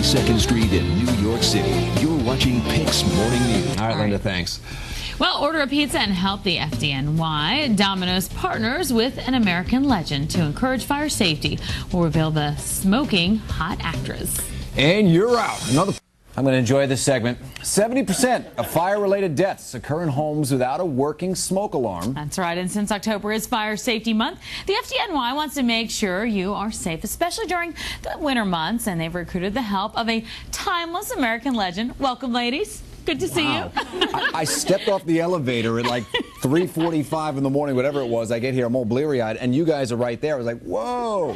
42nd Street in New York City. You're watching PIX Morning News. All right, Linda, thanks. Well, order a pizza and help the FDNY. Domino's partners with an American legend to encourage fire safety. We'll reveal the smoking hot actress. And you're out. I'm going to enjoy this segment. 70% of fire-related deaths occur in homes without a working smoke alarm. That's right, and since October is Fire Safety Month, the FDNY wants to make sure you are safe, especially during the winter months, and they've recruited the help of a timeless American legend. Welcome, ladies. Good to see you. I stepped off the elevator at like 3:45 in the morning, whatever it was. I get here, I'm all bleary-eyed, and you guys are right there. I was like, whoa,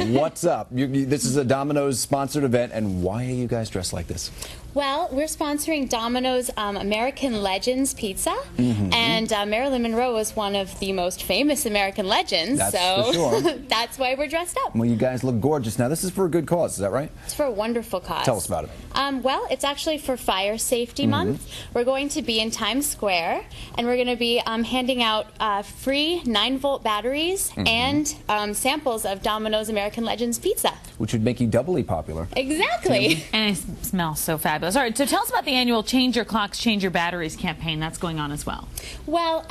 what's up? This is a Domino's sponsored event, and why are you guys dressed like this? Well, we're sponsoring Domino's American Legends Pizza, and Marilyn Monroe was one of the most famous American legends, That's so for sure. that's why we're dressed up. Well, you guys look gorgeous. Now, this is for a good cause, is that right? It's for a wonderful cause. Tell us about it. Well, it's actually for Fire Safety Month. We're going to be in Times Square, and we're going to be handing out free 9-volt batteries and samples of Domino's American Legends Pizza. Which would make you doubly popular. Exactly. And it smells so fabulous. All right, so tell us about the annual Change Your Clocks, Change Your Batteries campaign that's going on as well. Well,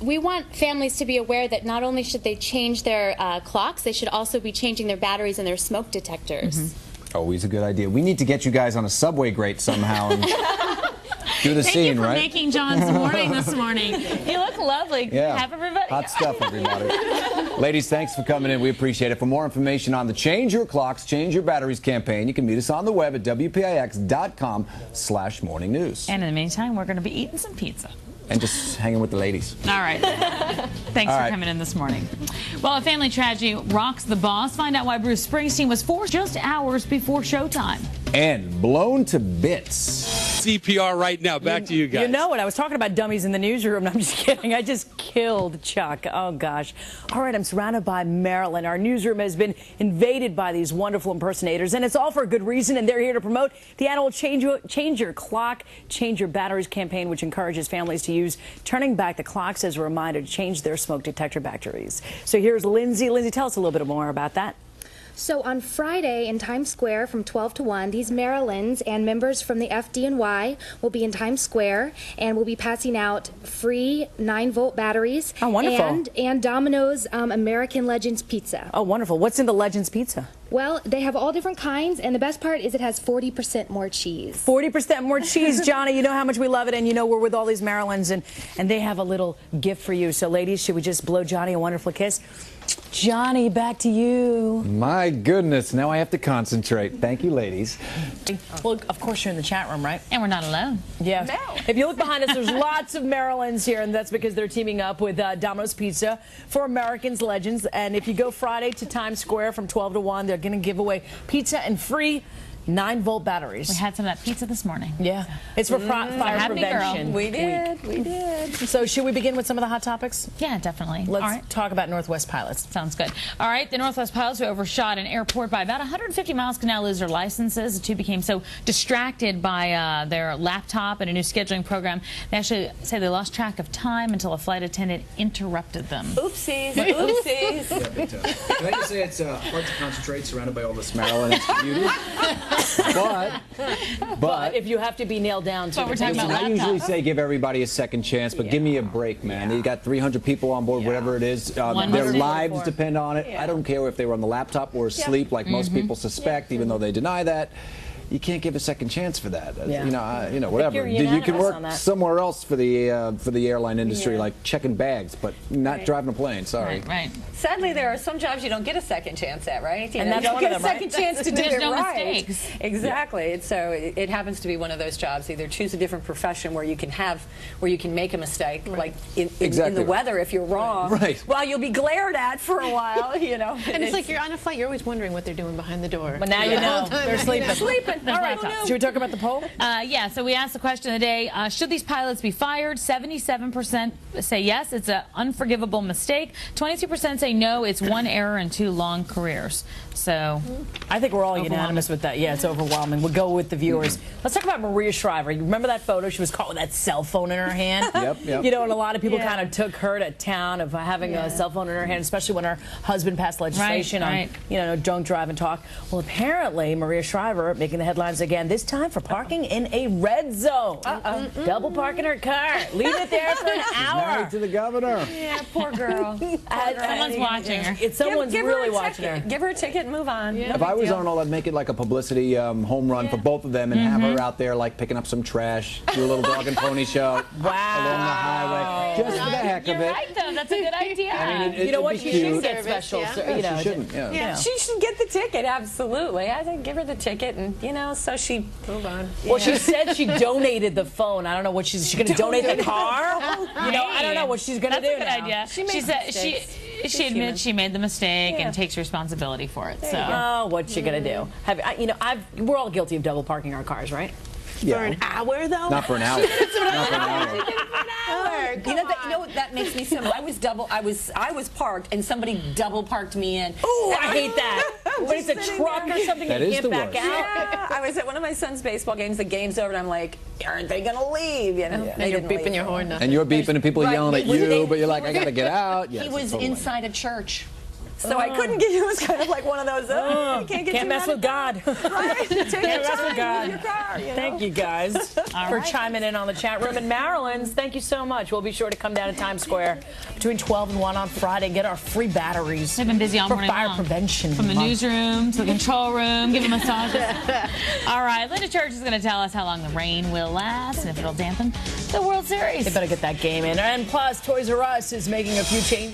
we want families to be aware that not only should they change their clocks, they should also be changing their batteries and their smoke detectors. Always a good idea. We need to get you guys on a subway grate somehow and do the Thank scene, you for right? making John's morning this morning. You look lovely. Yeah. Have everybody. Hot stuff, everybody. Ladies, thanks for coming in. We appreciate it. For more information on the Change Your Clocks, Change Your Batteries campaign, you can meet us on the web at WPIX.com/morning news. And in the meantime, we're going to be eating some pizza. And just hanging with the ladies. All right. Thanks for coming in this morning. Well, a family tragedy rocks the boss. Find out why Bruce Springsteen was forced just hours before showtime. And blown to bits. CPR right now. Back to you guys. You know what? I was talking about dummies in the newsroom. No, I'm just kidding. I just killed Chuck. Oh, gosh. All right, I'm surrounded by Marilyn. Our newsroom has been invaded by these wonderful impersonators, and it's all for a good reason, and they're here to promote the annual Change Your Clock, Change Your Batteries campaign, which encourages families to use turning back the clocks as a reminder to change their smoke detector batteries. So here's Lindsay. Lindsay, tell us a little bit more about that. So on Friday in Times Square from 12 to 1, these Marilyns and members from the FDNY will be in Times Square, and we'll be passing out free 9-volt batteries. Oh, wonderful. And Domino's American Legends Pizza. Oh, wonderful. What's in the Legends Pizza? Well, they have all different kinds, and the best part is it has 40% more cheese. 40% more cheese, Johnny. You know how much we love it, and you know we're with all these Marilyns, and they have a little gift for you. So, ladies, should we just blow Johnny a wonderful kiss? Johnny, back to you. My goodness, now I have to concentrate. Thank you, ladies. Well, of course you're in the chat room, right? And we're not alone. Yeah. No. If you look behind us, there's lots of Marilyns here, and that's because they're teaming up with Domino's Pizza for Americans Legends. And if you go Friday to Times Square from 12 to 1, they're going to give away pizza and free 9-volt batteries. We had some of that pizza this morning. Yeah. It's for fire prevention. We did. So should we begin with some of the hot topics? Yeah, definitely. Let's talk about Northwest pilots. Sounds good. All right, the Northwest pilots who overshot an airport by about 150 miles can now lose their licenses. The two became so distracted by their laptop and a new scheduling program. They actually say they lost track of time until a flight attendant interrupted them. Oopsies. Oopsies. Yeah, big time. Can I just say it's hard to concentrate surrounded by all this Marilyn and beauty? But if you have to be nailed down to we're talking about I usually say give everybody a second chance, but give me a break, man. You got 300 people on board, whatever it is. Their lives depend on it. I don't care if they were on the laptop or asleep, like most people suspect, even though they deny that. You can't give a second chance for that. You know, whatever. You can work somewhere else for the airline industry, like checking bags, but not driving a plane. Sorry. Right. Sadly, there are some jobs you don't get a second chance at, right? You don't get a second chance to do it right. Mistakes. Exactly. So it happens to be one of those jobs. Either choose a different profession where you can make a mistake, like in the weather if you're wrong. Right. Well, you'll be glared at for a while, you know. And it's like you're on a flight, you're always wondering what they're doing behind the door. But now you know. They're sleeping. There's laptops. Should we talk about the poll? Yeah, so we asked the question of the day, should these pilots be fired? 77% say yes, it's an unforgivable mistake. 22% say no, it's one error and 2 long careers. So I think we're all unanimous with that. Yeah, it's overwhelming. We'll go with the viewers. Let's talk about Maria Shriver. You remember that photo? She was caught with that cell phone in her hand. Yep. You know, and a lot of people kind of took her to town of having a cell phone in her hand, especially when her husband passed legislation on, you know, don't drive and talk. Well, apparently, Maria Shriver making the headlines again, this time for parking in a red zone. Double parking her car. Leave it there for an hour. Married to the governor. yeah, poor girl. Someone's watching her. Someone's really watching her. Give her a ticket and move on. If I was Arnold, I'd make it like a publicity home run for both of them and have her out there like picking up some trash, do a little dog and pony show along the highway, just for the heck of it. You're right, though. That's a good idea. I mean, You know what? She should get Service, special. You know, she shouldn't. Yeah. She should get the ticket, absolutely. I think give her the ticket and, you know, so she move on. Well, she said she donated the phone. I don't know what she's going to donate the car. You know, I don't know what she's going to do. That's a good idea. She admits she made the mistake and takes responsibility for it. So, oh, what's she going to do? You know, we're all guilty of double parking our cars, right? Yeah. For an hour, though? Not for an hour. Not for an hour. You know what that makes me so I was parked and somebody double parked me in. Oh, I hate that. When it's a truck or something that you is can't the back worst. out. Yeah, I was at one of my son's baseball games. The game's over, and I'm like, aren't they gonna leave? You know, And you're beeping your horn now. And you're beeping and people are yelling at you, but you're like, I gotta get out. Yes, he was totally. inside a church. So I couldn't get. It was kind of like one of those. You Can't mess with God. Right? Can't mess with God. Your car, you know? Thank you guys for chiming in on the chat room. And Marilyn's, thank you so much. We'll be sure to come down to Times Square between 12 and 1 on Friday and get our free batteries. they've been busy all for morning fire long. prevention. From the newsroom to the control room, giving massages. All right, Linda Church is going to tell us how long the rain will last and if it'll dampen the World Series. They better get that game in. And plus, Toys R Us is making a few changes.